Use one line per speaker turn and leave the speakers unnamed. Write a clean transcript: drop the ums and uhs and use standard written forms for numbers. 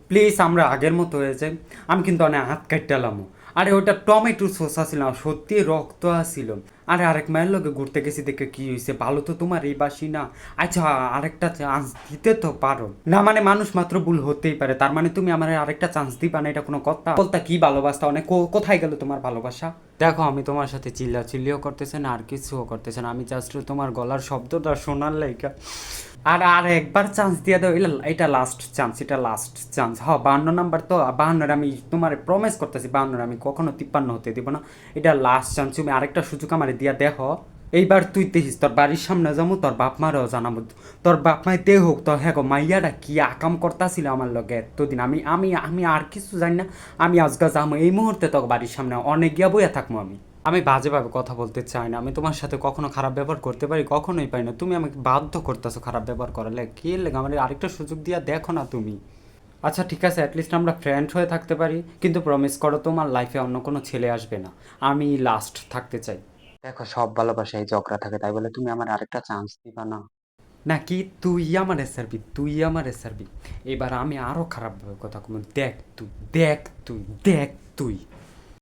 Please আমরা আগের মতো হয়ে যাই। আমি কিন্তু অনেক হাত কাটলাম। আরে ওটা টমেটো সস আসিল না, সত্যি রক্ত আসিল। আরে আরেক মায়ের লগে ঘুরতে গেছি দেখে কি হয়েছে, ভালো তো তোমার এই বাসি না। আচ্ছা, আরেকটা চান্স দিতে তো পারো না, মানে মানুষ মাত্র ভুল হতেই পারে, তার মানে তুমি আমার আরেকটা চান্স দিবা না, এটা কোনো কথা? বলতা কি ভালোবাসা অনেক, কোথায় গেল তোমার ভালোবাসা? দেখো, আমি তোমার সাথে চিল্লিও করতেছে না আর কিছুও করতেছে না, আমি জাস্ট তোমার গলার শব্দটা শোনার লাইকা। আর আর একবার চান্স দিয়ে দাও, এটা লাস্ট চান্স, এটা লাস্ট চান্স। হ, 52 নাম্বার তো, 52 আমি তোমার প্রমিস করতেছি, 52 আমি কখনো 53 হতে দিব না। এটা লাস্ট চান্স, তুমি আরেকটা সুযোগ আমার দিয়া দেখো। এইবার তুই দেখিস, তোর বাড়ির সামনে যাবো, তোর বাপ মারও জানাবো। তোর বাপ মাই দে হোক, তোর হ্যাঁ গো মাইয়াটা কি আকাম করতাছিল আমার লগে এতদিন, আমি আমি আমি আর কিছু জানি না। আমি আজকে যাবো এই মুহূর্তে, তোর বাড়ির সামনে অনেক গিয়া বইয়া থাকবো আমি। আমি বাজেভাবে কথা বলতে চাই না, আমি তোমার সাথে কখনো খারাপ ব্যবহার করতে পারি, কখনোই পারি না। তুমি আমাকে বাধ্য করতেছো খারাপ ব্যবহার করালে, কি লেগে আমার আরেকটা সুযোগ দিয়া দেখো না তুমি। আচ্ছা ঠিক আছে, অ্যাটলিস্ট আমরা ফ্রেন্ড হয়ে থাকতে পারি, কিন্তু প্রমিস করো তোমার লাইফে অন্য কোনো ছেলে আসবে না। আমি লাস্ট থাকতে চাই। দেখো, সব ভালোবাসায় ঝগড়া থাকে, তাই বলে তুমি আমার আরেকটা চান্স দিবা না? নাকি তুই আমার সারবি, তুই আমার সারবি? এবার আমি আরো খারাপভাবে কথা কম, দেখ তুই, দেখ তুই, দেখ তুই।